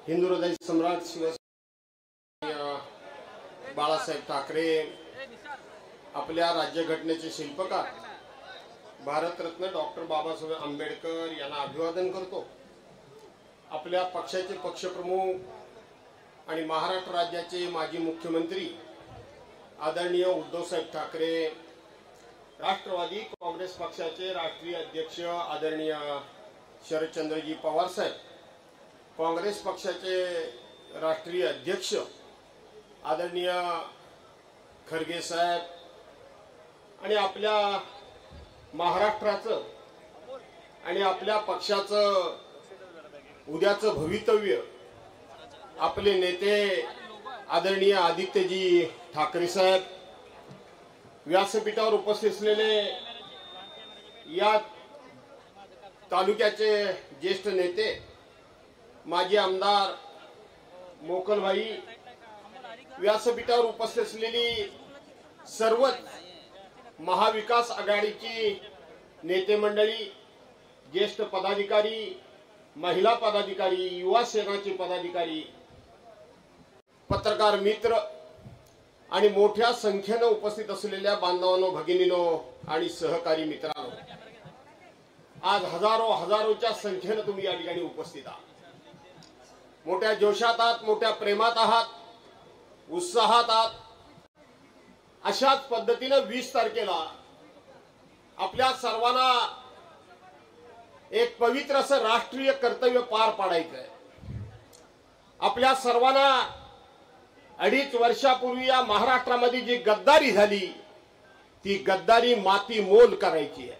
हिंदू हृदय सम्राट शिवसेना बाळासाहेब ठाकरे आपल्या राज्यघटनेचे शिल्पकार भारतरत्न डॉक्टर बाबासाहेब आंबेडकर यांना अभिवादन करतो। आपल्या पक्षाचे पक्षप्रमुख आणि महाराष्ट्र राज्याचे माजी मुख्यमंत्री आदरणीय उद्धवसाहेब ठाकरे, राष्ट्रवादी काँग्रेस पक्षाचे राष्ट्रीय अध्यक्ष आदरणीय शरदचंद्रजी पवार साहेब, काँग्रेस पक्षाचे राष्ट्रीय अध्यक्ष आदरणीय खरगे साहेब आणि आपल्या महाराष्ट्राचं आणि आपल्या पक्षाचं उद्याचं भवितव्य आपले नेते आदरणीय आदित्यजी ठाकरे साहेब, व्यासपीठावर उपस्थित असलेले या तालुक्याचे ज्येष्ठ नेते माजी आमदार मोकलभाई, व्यासपीठावर उपस्थित असलेली सर्वच महाविकास आघाडीची नेते मंडळी, ज्येष्ठ पदाधिकारी, महिला पदाधिकारी, युवा सेनाचे पदाधिकारी, पत्रकार मित्र आणि मोठ्या संख्येने उपस्थित असलेल्या बांधवांनो, भगिनींनो आणि सहकारी मित्रांनो, आज हजारोच्या संख्येने तुम्ही या ठिकाणी उपस्थित आहात। मोठ्या जोशात आहात, मोठ्या प्रेमात आहात, उत्साहात आहात। अशाच पद्धतीने 20 तारखेला आपल्या सर्वांना एक पवित्र असं राष्ट्रीय कर्तव्य पार पाडायचं आहे। आपल्या सर्वांना 2.5 वर्षापूर्वी या महाराष्ट्रामध्ये जी गद्दारी झाली ती गद्दारी माती मोल करायची आहे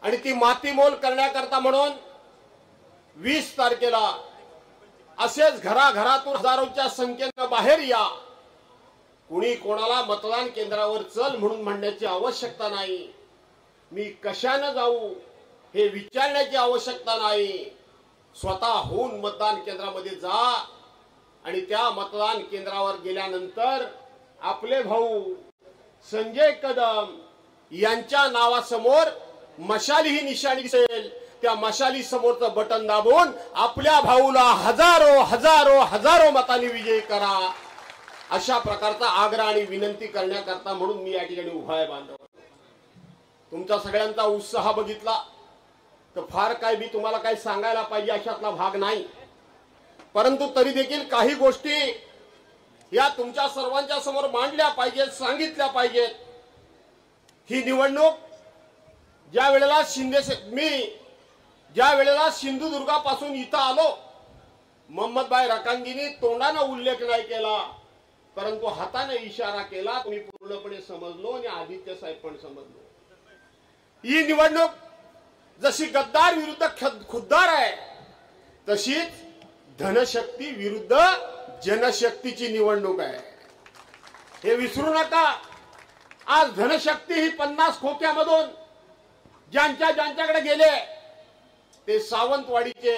आणि ती माती मोल करण्याकरता म्हणून 20 तारखेला असेच घराघरातून हजारोच्या संख्येने बाहेर या। कुणी कोणाला मतदान केंद्रावर चल म्हणून म्हणण्याची आवश्यकता नाही, मी कशाने जाऊ हे विचारण्याची आवश्यकता नाही। स्वतःहून मतदान केंद्रामध्ये जा आणि त्या मतदान केंद्रावर गेल्यानंतर आपले भाऊ संजय कदम यांच्या नावासमोर मशाली ही निशाणी दिसेल, त्या मशाली समोरचं बटन दाबून आपल्या भाऊला हजारो मतांनी विजयी करा, अशा प्रकारचा आग्रह आणि विनंती करण्याकरता म्हणून मी या ठिकाणी उभा आहे। बांधव, तुमचा सगळ्यांचा उत्साह बघितला तर फार काय मी तुम्हाला काही सांगायला पाहिजे अशातला भाग नाही, परंतु तरी देखील काही गोष्टी या तुमच्या सर्वांच्या समोर मांडल्या पाहिजेत, सांगितल्या पाहिजेत। ही निवडणूक ज्या वेळेला सिंधुदुर्गापासून इथं आलो, मोहम्मदभाई रकांगींनी तोंडाने उल्लेख नाही केला परंतु हाताने इशारा केला, तुम्ही पूर्णपणे समजलो आणि आदित्य साहेब पण समजलो। ही निवडणूक जशी गद्दार विरुद्ध खुद्दार आहे तशीच धनशक्ती विरुद्ध जनशक्तीची निवडणूक आहे, हे विसरू नका। आज धनशक्ती ही 50 खोक्यामधून ज्यांच्याकडे गेले ते सावंतवाडीचे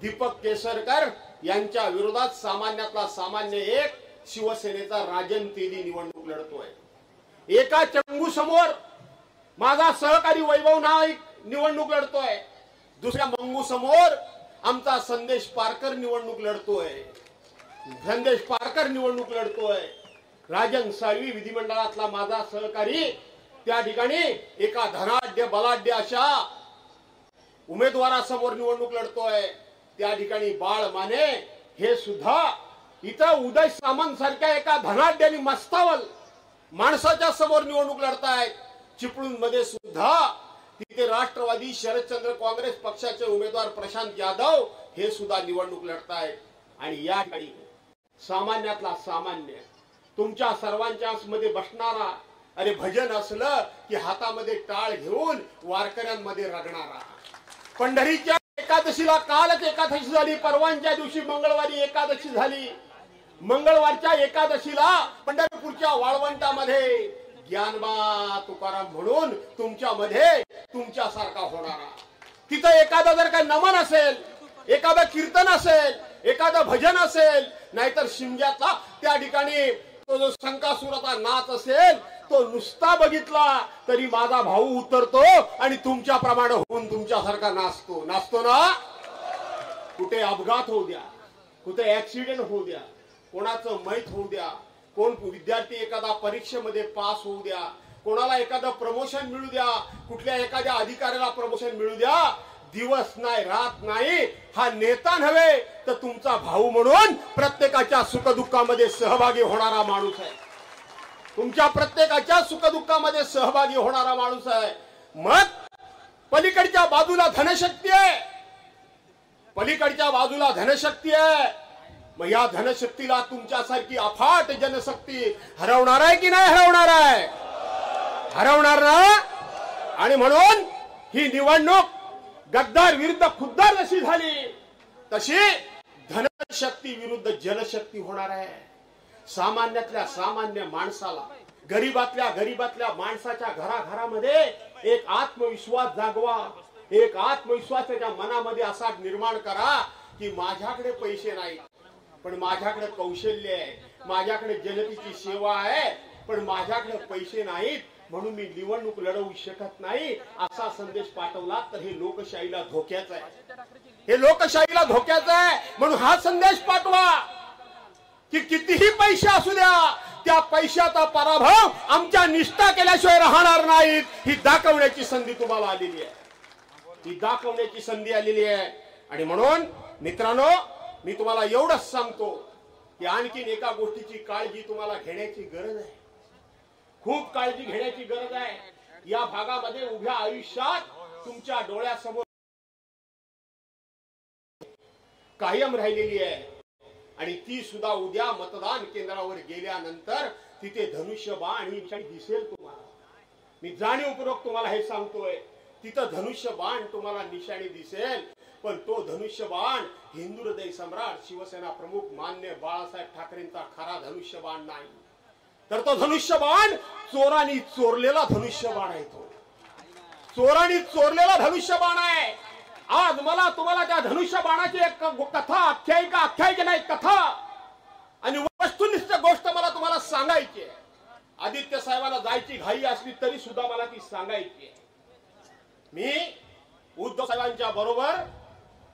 दीपक केसरकर यांच्या विरोधात सामान्यातला सामान्य एक शिवसेनेचा राजन तेली निवडणूक लढतोय। एका चंगू समोर माझा सहकारी वैभव नाईक निवडणूक लढतोय, दुसऱ्या मंगू समोर आमचा संदेश पारकर निवडणूक लढतोय। राजन साळवी विधिमंडळातला माझा सहकारी त्या ठिकाणी एका धनाढ्य बलाढ्य अशा उमेदवारासमोर निवडणूक लढतोय। त्या ठिकाणी बाळ माने हे सुद्धा इथं उदय सामंत सारख्या एका धनाढ्य आणि मस्तावल माणसाच्या समोर निवडणूक लढतायत। चिपळूण मध्ये सुद्धा तिथे राष्ट्रवादी शरदचंद्र काँग्रेस पक्षाचे उमेदवार प्रशांत यादव हे सुद्धा निवडणूक लढतायत। आणि या ठिकाणी सामान्यातला सामान्य तुमच्या सर्वांच्या मध्ये बसणारा, अरे भजन असलं की हातामध्ये टाळ घेऊन वारकऱ्यांमध्ये रगणारा, पंढरीच्या एकादशीला कालच एकादशी झाली, परवांच्या दिवशी मंगळवारी एकादशी झाली, मंगळवारच्या एकादशीला पंढरपूरच्या वाळवंटामध्ये ज्ञानबा तुकाराम म्हणून तुमच्यामध्ये तुमच्यासारखा होणारा, तिथं एखादा जर का नमन असेल, एखादा कीर्तन असेल, एखादा भजन असेल, नाहीतर शिमग्यातला त्या ठिकाणी तो जो शंकासुराचा नाच असेल तो नुसता बघितला तरी माझा भाऊ उतरतो आणि तुमच्याप्रमाणे होऊन तुमच्यासारखा नाचतो ना। कुठे अपघात होऊ द्या, कुठे ऍक्सिडेंट होऊ द्या, कोणाचं मैत होऊ द्या, कोण विद्यार्थी एखादा परीक्षेमध्ये पास होऊ द्या, कोणाला एखादं प्रमोशन मिळू द्या, कुठल्या एखाद्या अधिकाऱ्याला प्रमोशन मिळू द्या, दिवस नाही रात नाही हा नेता नव्हे तर तुमचा भाऊ म्हणून प्रत्येकाच्या सुखदुःखामध्ये सहभागी होणारा माणूस आहे. तुमच्या प्रत्येकाच्या सुखदुःखामध्ये सहभागी होणारा माणूस आहे. मग पलीकडच्या बाजूला धनशक्ती आहे, पलीकडच्या बाजूला धनशक्ती आहे. मग या धनशक्तीला तुमच्यासारखी अफाट जनशक्ती हरवणार आहे की नाही हरवणार आहे? हरवणार ना. आणि म्हणून ही निवडणूक गद्दार विरुद्ध खुद्दार जशी झाली तशी धनशक्ती विरुद्ध जनशक्ती होणार आहे. सामान्यातल्या सामान्य माणसाला, गरीबातल्या माणसाच्या घराघरामध्ये एक आत्मविश्वास जागवा, एक आत्मविश्वास त्याच्या मनामध्ये असा निर्माण करा की माझ्याकडे पैसे नाही पण माझ्याकडे कौशल्य आहे, माझ्याकडे जनतेची सेवा आहे पण माझ्याकडे पैसे नाहीत म्हणून मी निवडणूक लढवू शकत नाही, असा संदेश पाठवला तर हे लोकशाहीला धोक्याचं आहे. हे लोकशाहीला धोक्याचं आहे. म्हणून हा संदेश पाठवा की कितीही पैसे असू द्या, त्या पैशाचा पराभव आमच्या निष्ठा केल्याशिवाय राहणार नाहीत. ही दाखवण्याची संधी तुम्हाला आलेली आहे, ही दाखवण्याची संधी आलेली आहे. आणि म्हणून मित्रांनो मी तुम्हाला एवढंच सांगतो की आणखीन एका गोष्टीची काळजी तुम्हाला घेण्याची गरज आहे, खूप काळजी घेण्याची गरज आहे. या भागामध्ये उभ्या आयुष्यात तुमच्या डोळ्यासमोर कायम राहिलेली आहे आणि ती सुद्धा उद्या मतदान केंद्रावर गेल्यानंतर तिथे धनुष्यबाण ही दिसेल तुम्हाला. मी जाणीवपूर्वक तुम्हाला हे सांगतोय, तिथं धनुष्यबाण तुम्हाला निशाणी दिसेल, पण तो धनुष्यबाण हिंदू हृदय सम्राट शिवसेना प्रमुख मान्य बाळासाहेब ठाकरेंचा खरा धनुष्यबाण नाही, तर तो धनुष्यबाण चोरांनी चोरलेला धनुष्यबाण आहे. तो चोरांनी चोरलेला धनुष्यबाण आहे. आज मला तुम्हाला त्या धनुष्यबाणाची एक कथा, आख्यायिका नाही कथा आणि वस्तुनिष्ठ गोष्ट मला तुम्हाला सांगायची आहे. आदित्य साहेबांना जायची घाई असली तरी सुद्धा मला ती सांगायची आहे. मी उद्धव साहेबांच्या बरोबर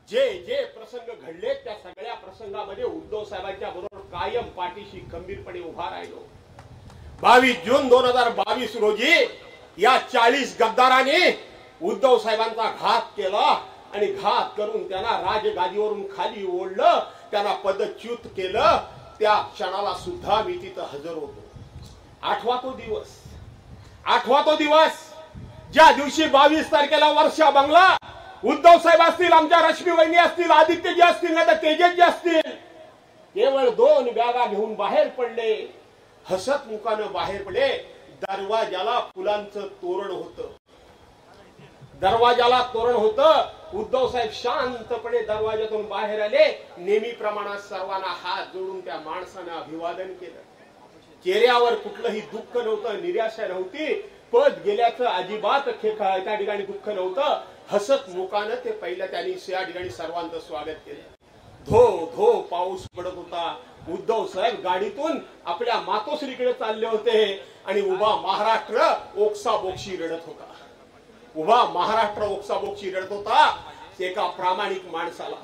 जे जे प्रसंग घडले त्या सगळ्या प्रसंगामध्ये उद्धव साहेबांच्या बरोबर कायम पाठीशी खंबीरपणे उभा राहिलो. 22 जून 2022 रोजी या 40 गद्दारांनी उद्धव साहेबांचा घात केला आणि घात करून त्यांना राजगादीवरून खाली ओढलं, त्यांना पदच्युत केलं. त्या क्षणाला सुद्धा मी तिथं हजर होतो. आठवा तो दिवस ज्या दिवशी 22 तारखेला वर्षा बंगला उद्धव साहेब असतील, आमच्या रश्मी वहिनी असतील, आदित्यजी असतील, नाही तर तेजसजी असतील, केवळ 2 बॅगा घेऊन बाहेर पडले, हसत मुखानं बाहेर पडले. दरवाजाला फुलांचं तोरण होतं, दरवाजाला तोरण होतं. उद्धव साहेब शांतपणे दरवाजातून बाहेर आले. नेहमीप्रमाणे सर्वांना हात जोडून त्या माणसाने अभिवादन केलं. चेहऱ्यावर कुठलंही दुःख नव्हतं, निराशा नव्हती, पद गेल्याचं अजिबात त्या ठिकाणी दुःख नव्हतं. हसत मुखानं ते पहिल्या त्यांनी त्या ठिकाणी सर्वांचं स्वागत केलं. धो धो पाऊस पडत होता. उद्धव साहेब गाडीतून आपल्या मातोश्रीकडे चालले होते आणि उभा महाराष्ट्र ओक्साबोक्षी रडत होता. उभा महाराष्ट्र ओक्साबोक्षी रडत होता. एका प्रामाणिक माणसाला,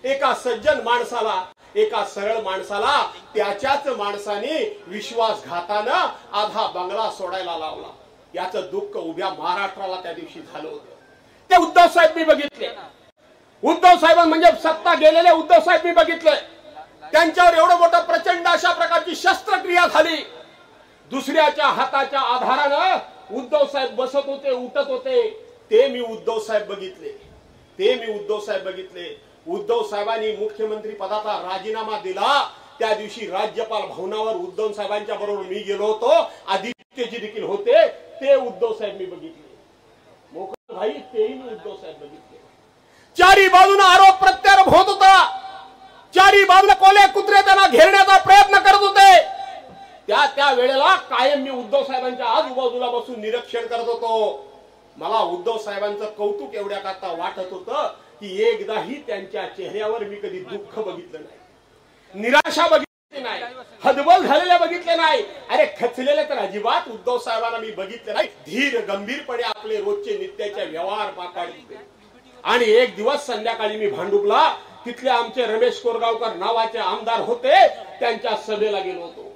एका सज्जन माणसाला, एका सरळ माणसाला त्याच्याच माणसाने विश्वासघातानं आधा बंगला सोडायला लावला. याचं दुःख उभ्या महाराष्ट्राला त्या दिवशी झालं होतं. ते उद्धव साहेब मी बघितले. उद्धव साहेब म्हणजे सत्ता गेलेले उद्धव साहेब मी बघितले. त्यांच्यावर एवढं मोठं प्रचंड अशा प्रकारची शस्त्रक्रिया झाली. दुसऱ्याच्या हाताच्या आधारानं उद्धव साहेब बसत होते, उठत होते. ते मी उद्धव साहेब बघितले. उद्धव साहेबांनी मुख्यमंत्री पदाचा राजीनामा दिला. त्या दिवशी राज्यपाल भवनावर उद्धव साहेबांच्या बरोबर मी गेलो होतो. आदित्यजी देखील होते. ते उद्धव साहेब मी बघितले. मोकळ भाई तेही मी उद्धव साहेब बघितले. चारी बाजूने आरोप प्रत्यारोप होत होता. चारी बाजूने कोले कुत्रे त्यांना घेरण्याचा प्रयत्न करत होते. त्या वेळेला कायम मी उद्धव साहेबांच्या आजूबाजूला बसून निरीक्षण करत होतो. मला उद्धव साहेबांचं कौतुक एवढ्या करता वाटत होतं की एकदाही त्यांच्या चेहऱ्यावर मी कधी दुःख बघितलं नाही, निराशा बघितली नाही, हतबल झालेले बघितले नाही. अरे खचलेले तर अजिबात उद्धव साहेबांना मी बघितले नाही. धीर गंभीरपणे आपले रोजचे नित्याचे व्यवहार पार पाडले. आणि एक दिवस संध्याकाळी मी भांडुपला तिथले आमचे रमेश कोरगावकर नावाचे आमदार होते, त्यांच्या सभेला गेलो होतो.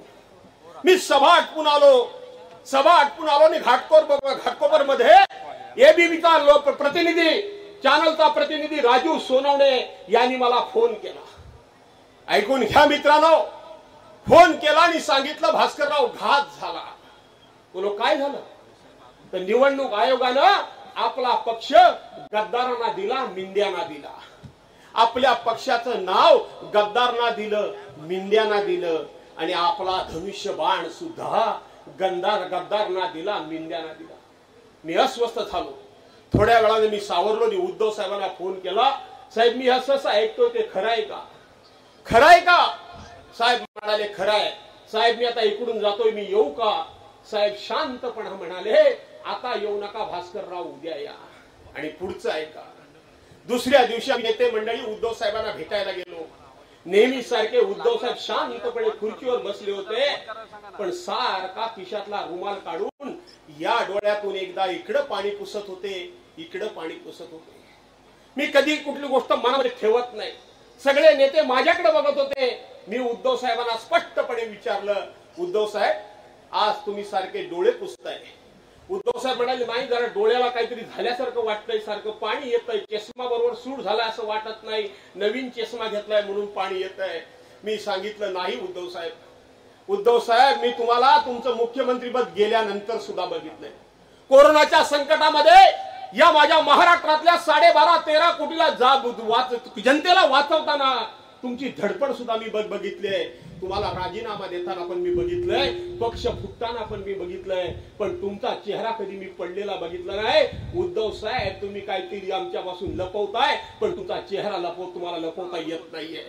मी सभा आटपून आलो आणि घाटकोपर मध्ये एबीपीचा प्रतिनिधी, चॅनलचा प्रतिनिधी राजू सोनवणे यांनी मला फोन केला. ऐकून घ्या मित्रांनो, फोन केला आणि सांगितलं भास्करराव घात झाला. बोलो काय झालं? तर निवडणूक आयोगानं आपला पक्ष गद्दारांना दिला, मिंद्यांना दिला. आपल्या पक्षाचं नाव गद्दारांना दिलं, मिंद्यांना दिलं आणि आपला धनुष्यबाण सुद्धा गद्दारांना दिला, मिंद्यांना दिला. मी अस्वस्थ झालो. थोड्या वेळाने मी सावरलो आणि उद्धव साहेबांना फोन केला. साहेब मी असं ऐकतोय, ते खरं आहे का? खरं आहे का? साहेब म्हणाले खरं आहे. साहेब मी आता इकडून जातोय, मी येऊ का? साहेब शांतपणे म्हणाले आता येऊ नका भास्करराव, उद्या या. आणि पुढचं ऐका. दुसऱ्या दिवशी आम्ही नेते मंडळी उद्धव साहेबांना भेटायला गेलो. नेहमी सारखे उद्धव साहेब शांतपणे खुर्चीवर बसले होते, पण सारखा खिशातला रुमाल काढून या डोळ्यातून एकदा इकडं पाणी पुसत होते, इकडं पाणी पुसत होते. मी कधी कुठली गोष्ट मनामध्ये ठेवत नाही. सगळे नेते माझ्याकडे बघत होते. मी उद्धव साहेबांना स्पष्टपणे विचारलं, उद्धव साहेब आज तुम्ही सारखे डोळे पुसताय. उद्धव साहेब म्हणाले नाही, जरा डोळ्याला काहीतरी झाल्यासारखं वाटतंय, सारखं पाणी येतंय, चष्मा बरोबर सूट झाला असं वाटत नाही, नवीन चष्मा घेतलाय म्हणून पाणी येतंय. मी सांगितलं नाही उद्धव साहेब मी तुम्हाला तुमचं मुख्यमंत्रीपद गेल्यानंतर सुद्धा बघितलंय. कोरोनाच्या संकटामध्ये या माझ्या महाराष्ट्रातल्या 12.5-13 कोटीला जनतेला वाचवताना तुमची धडपड सुद्धा मी बघितली आहे. तुम्हाला राजीनामा देताना पण मी बघितलंय, पक्ष फुटताना पण मी बघितलंय, पण तुमचा चेहरा कधी मी पडलेला बघितला नाही. उद्धव साहेब तुम्ही काहीतरी आमच्यापासून लपवताय, पण तुमचा चेहरा तुम्हाला लपवता येत नाहीये.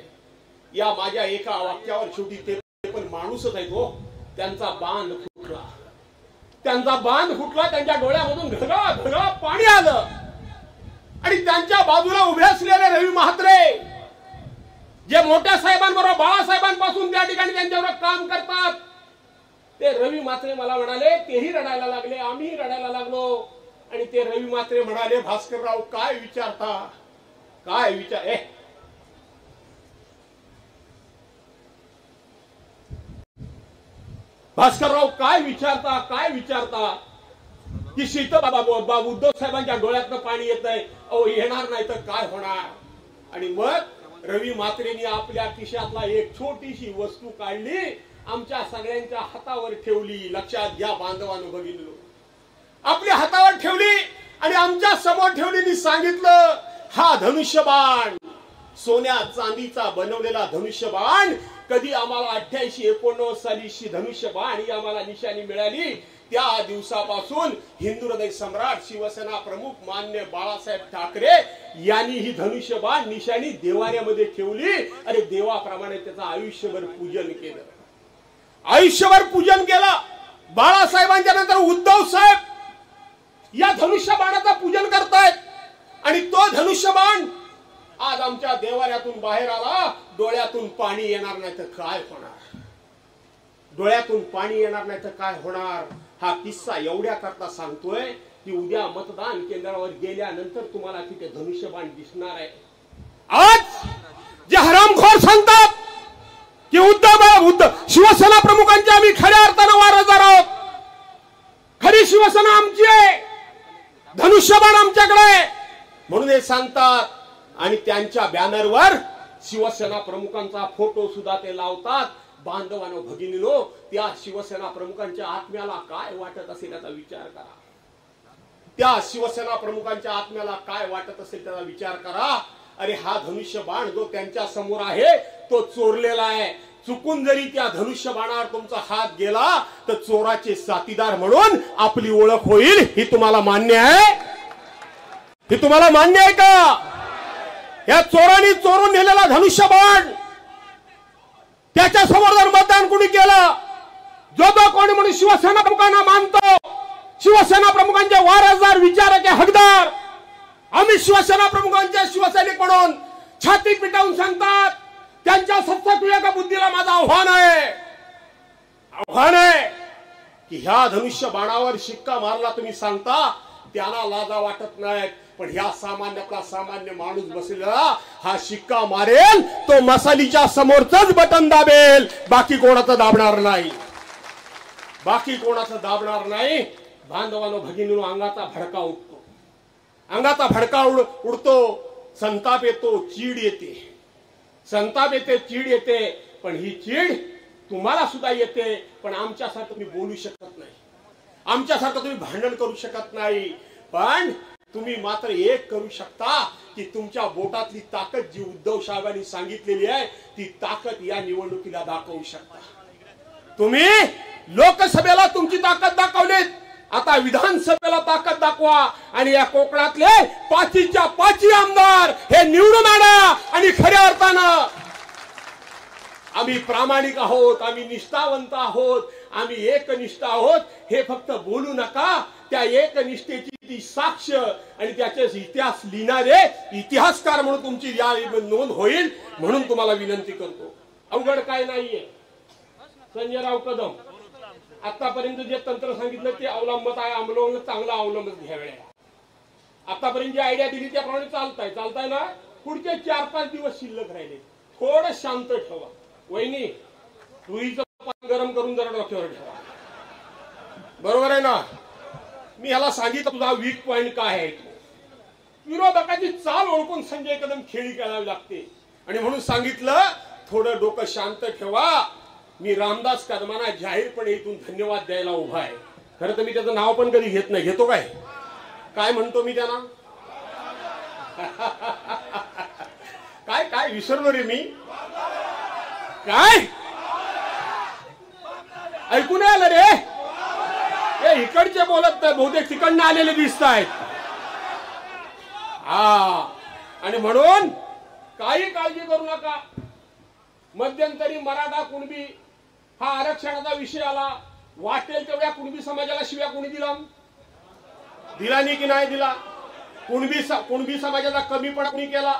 या माझ्या एका वाक्यावर शेवटी ते पण माणूसच आहे तो, त्यांचा बांध फुटला. त्यांच्या डोळ्यामधून घळघळ पाणी आलं आणि त्यांच्या बाजूला उभे असलेले रवी म्हात्रे, जे मोठ्या साहेबांबरोबर बाळासाहेबांपासून त्या ठिकाणी त्यांच्याबरोबर काम करतात, ते रवी म्हात्रे मला म्हणाले, तेही रडायला लागले, आम्ही रडायला लागलो. आणि ते रवी म्हात्रे म्हणाले, भास्करराव काय विचारता, काय विचार भास्करराव काय विचारता की उद्धव साहेबांच्या डोळ्यातनं पाणी येत आहे, अहो येणार नाही तर काय होणार. आणि मग रवी म्हात्रेंनी आपल्या खिशातला एक छोटीशी वस्तू काढली, आमच्या सगळ्यांच्या हातावर ठेवली. लक्षात घ्या बांधवांनो, भगिनींनो, आपल्या हातावर ठेवली आणि आमच्या समोर ठेवली. सांगितलं हा धनुष्यबाण, सोन्या चांदीचा बनवलेला धनुष्यबाण, कधी आम्हाला 88-89 साली धनुष्यबाण ही आम्हाला निशाणी मिळाली, त्या दिवसापासून हिंदू हृदय सम्राट शिवसेना प्रमुख मान्य बाळासाहेब ठाकरे यांनी ही धनुष्यबाण निशाणी देवाऱ्यामध्ये ठेवली. अरे देवाप्रमाणे त्याचं आयुष्यभर पूजन केलं. बाळासाहेबांच्या नंतर उद्धव साहेब या धनुष्यबाणाचं पूजन करतायत आणि तो धनुष्यबाण आज आमच्या देवाऱ्यातून बाहेर आला. डोळ्यातून पाणी येणार नाही तर काय होणार, डोळ्यातून पाणी येणार नाही तर काय होणार. हा किस्सा एवढ्या करता सांगतोय की उद्या मतदान केंद्रावर गेल्यानंतर तुम्हाला तिथे धनुष्यबाण दिसणार आहे. आज जे हरामखोर सांगतात की उद्धव शिवसेना प्रमुखांच्या आम्ही खऱ्या अर्थानं वारसदार आहोत, खरी शिवसेना आमची आहे, धनुष्यबाण आमच्याकडे म्हणून हे सांगतात. आणि त्यांच्या बॅनरवर शिवसेना प्रमुखांचा फोटो सुद्धा ते लावतात. बांधवांनो, भगिनींनो, त्या शिवसेना प्रमुखांच्या आत्म्याला काय वाटत असेल याचा विचार करा. त्या शिवसेना प्रमुखांच्या आत्म्याला काय वाटत असेल त्याचा विचार करा. अरे हा धनुष्यबाण जो त्यांच्या समोर आहे तो चोरलेला आहे. चुकून जरी त्या धनुष्यबाणावर तुमचा हात गेला तर चोराचे साथीदार म्हणून आपली ओळख होईल. ही तुम्हाला मान्य आहे? ही तुम्हाला मान्य आहे का? या चोरांनी चोरून नेलेला धनुष्यबाण, त्याच्या समोर जर मतदान कुणी केलं, जो तो कोणी म्हणून शिवसेना प्रमुखांना मानतो, शिवसेना प्रमुखांचे वारसदार, विचारक, हकदार, आम्ही शिवसेना प्रमुखांचे शिवसैनिक म्हणून छाती पिटावून सांगतात, त्यांच्या सत्ताविवेक बुद्धीला माझं आव्हान आहे की ह्या धनुष्यबाणावर शिक्का मारला तुम्ही सांगता, त्यांना लाजा वाटत नाहीत. पण ह्या सामान्यातला सामान्य माणूस बसलेला हा शिक्का मारेल, तो मसालीच्या समोरच बटन दाबेल, बाकी कोणाचं दाबणार नाही, बाकी कोणाचं दाबणार नाही। बांधवांनो भगिनींनो, अंगाचा भडका उठतो, अंगाचा भडका उडतो, संताप येतो, चीड येते, संताप येते, चीड येते। पण ही चीड तुम्हाला सुद्धा येते, पण आमच्यासारखं तुम्ही बोलू शकत नाही, आमच्यासारखं तुम्ही भांडण करू शकत नाही। पण तुम्ही मात्र एक करू शकता की तुमच्या बोटातली ताकद जी उद्धव साहेबांनी सांगितलेली आहे ती ताकद या निवडणुकीला दाखवू शकता। तुम्ही लोकसभेला तुमची ताकद दाखवलीत, आता विधानसभेला ताकद दाखवा आणि या कोकणातले पाचीच्या पाची आमदार हे निवडून आणा। आणि खऱ्या अर्थानं आम्ही प्रामाणिक आहोत, आम्ही निष्ठावंत आहोत, आम्ही एकनिष्ठ आहोत हे फक्त बोलू नका, त्या एकनिष्ठेची ती साक्ष आणि त्याचे इतिहास लिहिणारे इतिहासकार म्हणून तुमची या नोंद होईल, म्हणून तुम्हाला विनंती करतो। अवघड काय नाहीये। संजयराव कदम आतापर्यंत जे तंत्र सांगितलं ते अवलंबत आहे, अवलंबन चांगला अवलंबत घ्यावे। आतापर्यंत जी आयडिया दिली त्याप्रमाणे चालताय ना। पुढचे 4-5 दिवस शिल्लक राहिले, थोडं शांत ठेवा। वहिनी तुरीचं पाणी गरम करून जरा डोक्यावर ठेवा, बरोबर आहे ना। मी ह्याला सांगितलं तुझा वीक पॉइंट काय आहे। विरोधकाची चाल ओळखून संजय कदम खेळी खेळावी लागते आणि म्हणून सांगितलं थोडं डोकं शांत ठेवा। मी रामदास कदमांना जाहीरपणे इथून धन्यवाद द्यायला उभा आहे। खरं तर मी त्याचं नाव पण कधी घेत नाही, घेतो काय, काय म्हणतो मी त्यांना काय काय विसरलो रे मी, काय ऐकून आलं रे, हे इकडचे बोलत नाही, बहुतेक तिकडनं आलेले दिसत आहेत। हा, आणि म्हणून काही काळजी करू नका। मध्यंतरी मराठा कुणबी हा आरक्षणाचा विषय आला, वाटेल तेवढ्या कुणबी समाजाला शिव्या कोणी दिला नाही की नाही दिला? कुणबी समाजाचा कमीपणा कोणी केला?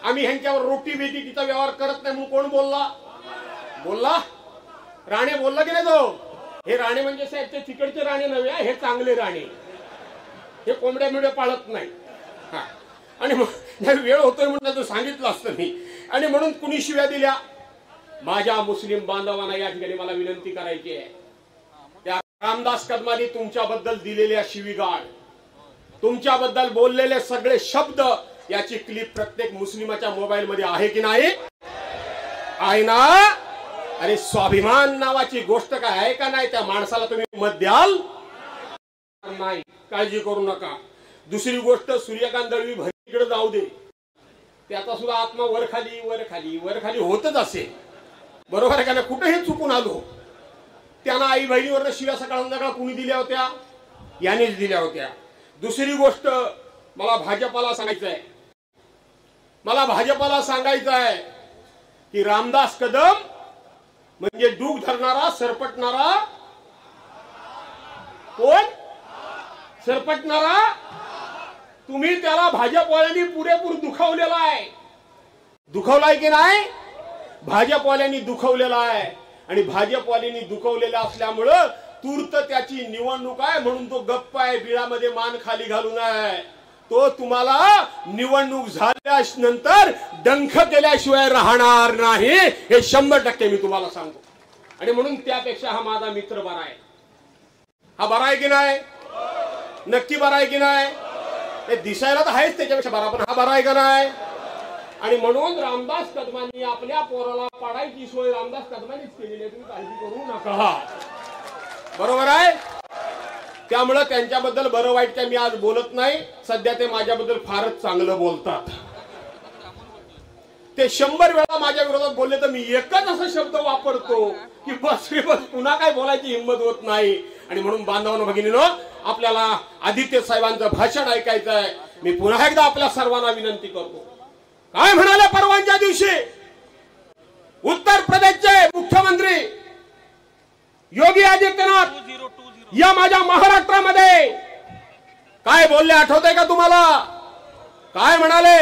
आम्ही ह्यांच्यावर रोटी बेटी तिचा व्यवहार करत नाही म्हणून कोण बोलला? राणे बोलला की नाही तो? हे राणे म्हणजे साहेब ते तिकडचे राणे नव्हे, हे चांगले राणे, हे कोंबड्या मिळ्या पाळत नाही। आणि वेळ होतोय म्हणून सांगितलं असतं मी। आणि म्हणून कुणी शिव्या दिल्या? माझ्या मुस्लिम बांधवांना या ठिकाणी मला विनंती करायची आहे, त्या रामदास कदमांनी तुमच्याबद्दल दिलेल्या शिवीगाळ, तुमच्याबद्दल बोललेले सगळे शब्द याची क्लिप प्रत्येक मुस्लिमाच्या मोबाईल मध्ये आहे की नाही? आहे ना? अरे स्वाभिमान नावाची गोष्ट काय आहे का नाही? त्या माणसाला तुम्ही मत द्याल नाही, काळजी करू नका। दुसरी गोष्ट, सूर्यकांत दळवी भरीकडे जाऊ दे, त्याचा सुद्धा आत्मा वर खाली होतच असेल, बरोबर आहे का नाही? कुठेही चुकून आलो, त्यांना आई बहिणीवर शिव्या सकाळ संध्याकाळ कुणी दिल्या होत्या? यानेच दिल्या होत्या। दुसरी गोष्ट, मला भाजपाला सांगायचं आहे की रामदास कदम म्हणजे डूक धरणारा, सरपटणारा कोण? सरपटणारा। तुम्ही त्याला भाजपवाल्यांनी पुरेपूर दुखावलेला आहे, दुखावलाय की नाही? भाजपवाल्यांनी दुखावलेला आहे आणि भाजपवाल्यांनी दुखावलेला असल्यामुळं तूर्त त्याची निवडणूक आहे म्हणून तो गप्प आहे, बिळामध्ये मान खाली घालून आहे। तो तुम्हाला निवडणूक झाल्यानंतर डंख केल्याशिवाय राहणार नाही, हे 100% मी तुम्हाला सांगतो। आणि म्हणून त्यापेक्षा हा माझा मित्र बरा आहे। हा बरा आहे की नाही? नक्की बरा आहे की नाही? हे दिसायला तर आहेच त्याच्यापेक्षा बरा, पण हा बरा आहे का नाही? आणि म्हणून रामदास कदमांनी आपल्या पोराला पाडायची सोय रामदास कदमांनीच केलेली आहे, तुम्ही काळजी करू नका, बरोबर आहे? त्यामुळे त्यांच्याबद्दल बरं वाईट काय मी आज बोलत नाही, सध्या ते माझ्याबद्दल फारच चांगलं बोलतात। ते 100 वेळा माझ्या विरोधात बोलले तर मी एकच असा शब्द वापरतो की बस पुन्हा काय बोलायची हिंमत होत नाही। आणि म्हणून बांधवांनो भगिनींनो, आपल्याला आदित्य साहेबांचं भाषण ऐकायचं आहे। मी पुन्हा एकदा आपल्या सर्वांना विनंती करतो, काय म्हणाले परवांच्या दिवशी उत्तर प्रदेशचे मुख्यमंत्री योगी आदित्यनाथ या माझ्या महाराष्ट्रामध्ये काय बोलले आठवतंय का तुम्हाला? काय म्हणाले?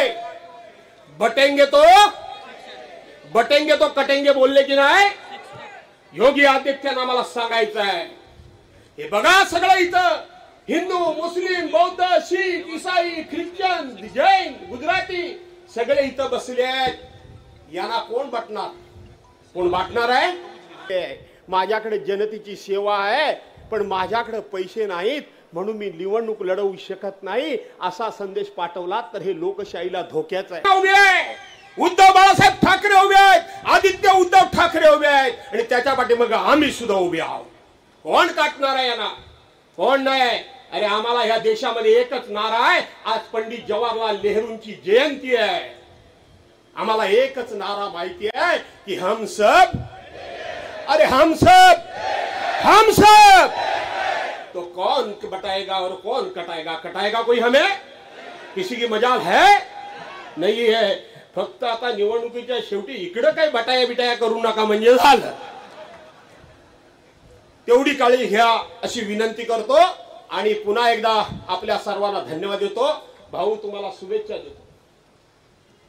बटेंगे तो कटेंगे बोलले की नाही? योगी आदित्यनाथ मला सांगायचं आहे, हे बघा सगळं इथं हिंदू, मुस्लिम, बौद्ध, शीख, ईसाई, ख्रिश्चन, जैन, गुजराती सगळे इथं बसले आहेत. यांना कोण बाटणार? कोण बाटणार आहे? माझ्याकडे जनतेची सेवा आहे, पण माझ्याकडे पैसे नाहीत म्हणून मी निवडणूक लढवू शकत नाही असा संदेश पाठवला तर हे लोकशाहीला धोक्याचं आहे. उद्धव बाळासाहेब ठाकरे उभे आहेत, आदित्य उद्धव ठाकरे उभे आहेत आणि त्याच्या पाठीमागे आम्ही सुद्धा उभे आहोत. कोण काटणार आहे यांना? कोण नाही. अरे आम्हाला ह्या देशामध्ये एकच नारा आहे. आज पंडित जवाहरलाल नेहरूंची जयंती आहे. आम्हाला एकच नारा माहिती आहे की हम सब, अरे हम सब, हम सब. तो कौन बताएगा और कौन कटाएगा? कटाएगा कोई हमें? किसी की मजाल है? नहीं है. फक्त आता निवडणुकीच्या शेवटी इकडे काही बटाया बिटाया करू नका म्हणजे झालं. तेवढी काळजी घ्या अशी विनंती करतो आणि पुन्हा एकदा आपल्या सर्वांना धन्यवाद देतो. भाऊ तुम्हाला शुभेच्छा देतो,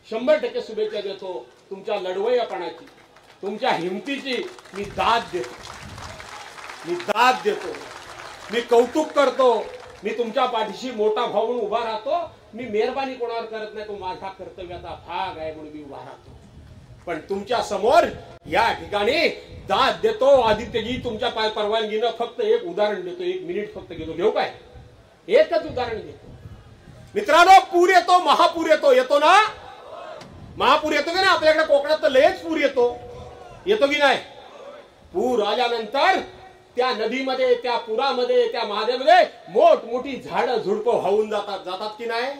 100% शुभेच्छा देतो. तुमच्या लढवय्यापणाची, तुमच्या हिमतीची मी दाद देतो, मी दाद देतो, मी कौतुक करतो. मी तुमच्या पाठीशी मोठा भाऊ म्हणून उभा राहतो. मी मेहरबानी कोणावर करत नाही, तो माझा कर्तव्याचा भाग आहे म्हणून मी उभा राहतो. पण तुमच्या समोर या ठिकाणी दाद देतो. आदित्यजी तुमच्या परवानगीनं फक्त एक उदाहरण देतो, 1 मिनिट फक्त घेतो. घेऊ काय? एकच उदाहरण देतो. मित्रांनो, पूर येतो, महापूर येतो. येतो ना? महापूर येतो की नाही? आपल्याकडे कोकणात तर लयच पूर येतो. येतो की नाही? पूर आल्यानंतर त्या नदीमध्ये, त्या पुरामध्ये, त्या महादेमध्ये मोठमोठी झाडं झुडपं वाहून जातात की नाही?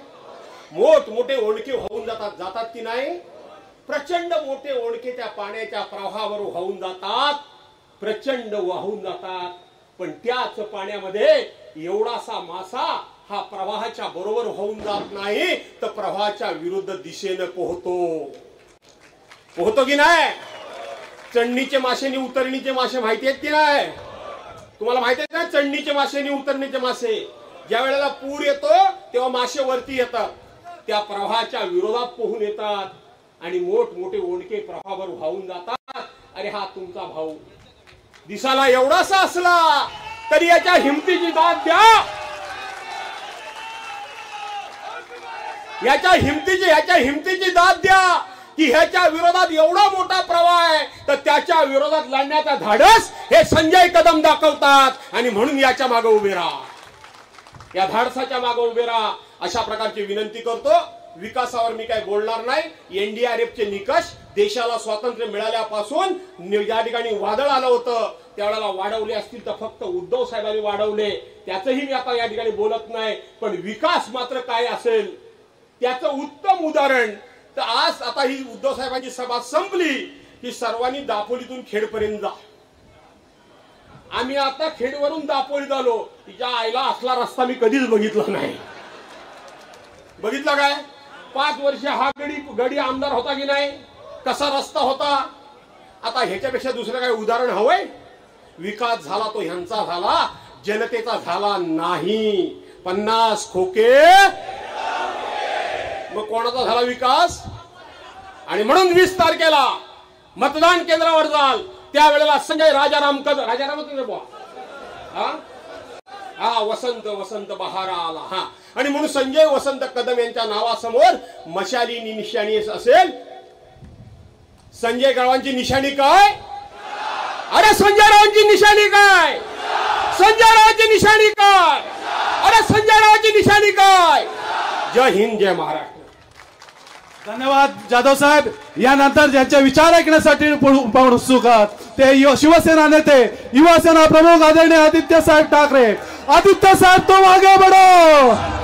मोठमोठे ओढके वाहून जातात की नाही? प्रचंड मोठे ओढके त्या पाण्याच्या प्रवाहावर वाहून जातात, प्रचंड वाहून जातात. पण त्याच पाण्यामध्ये एवढासा मासा हा प्रवाहाच्या बरोबर वाहून जात नाही, तर प्रवाहाच्या विरुद्ध दिशेने पोहतो की नाही? चढणीचे मासे आणि उतरणीचे मासे माहिती आहेत की नाही? तुम्हाला माहिती आहे का? चढणीचे मासे आणि उतरणीचे मासे. ज्या वेळेला पूर येतो तेव्हा मासे वरती येतात, त्या प्रवाहाच्या विरोधात पोहून येतात आणि मोठमोठे ओढके प्रवाहावर वाहून जातात. अरे हा तुमचा भाऊ दिसाला एवढासा असला तरी याच्या हिमतीची दाद द्या. याच्या हिमतीची दाद द्या की ह्याच्या विरोधात एवढा मोठा प्रवाह आहे तर त्याच्या विरोधात लढण्याचा धाडस हे संजय कदम दाखवतात आणि म्हणून याच्या मागे उभे राहा, या धाडसाच्या मागे उभे राहा अशा प्रकारची विनंती करतो. विकासावर मी काय बोलणार नाही. एनडीआरएफचे निकष देशाला स्वातंत्र्य मिळाल्यापासून या ठिकाणी वादळ आलं होतं, त्यावेळेला वाढवले असतील तर फक्त उद्धव साहेबांनी वाढवले, त्याचंही मी आता या ठिकाणी बोलत नाही. पण विकास मात्र काय असेल त्याचं उत्तम उदाहरण तर आज आता ही उद्धव साहेबांची सभा संपली की सर्वांनी दापोलीतून खेडपर्यंत जा. आम्ही आता खेडवरून दापोलीत आलो. तिच्या आईला असला रस्ता मी कधीच बघितला नाही. बघितला काय? 5 वर्ष हा गडी आमदार होता की नाही? कसा रस्ता होता? आता ह्याच्यापेक्षा दुसरं काय उदाहरण हवंय? विकास झाला तो ह्यांचा झाला, जनतेचा झाला नाही. 50 खोके मग कोणाचा झाला विकास? आणि म्हणून 20 तारखेला मतदान केंद्रावर जाल त्यावेळेला संजय राजाराम वसंत बहार आला. हा आणि म्हणून संजय वसंत कदम यांच्या नावासमोर मशाली निशाणी असेल. संजय रावांची निशाणी काय? अरे संजय रावांची निशाणी काय? संजय रावांची निशाणी काय? अरे संजय रावांची निशाणी काय? जय हिंद, जय महाराष्ट्र. धन्यवाद जाधव साहेब. यानंतर ज्यांचे विचार ऐकण्यासाठी उत्सुक ते शिवसेना नेते, युवा सेना प्रमुख आदरणीय आदित्य साहेब ठाकरे. आदित्य साहेब तुम आगे बढ़ो.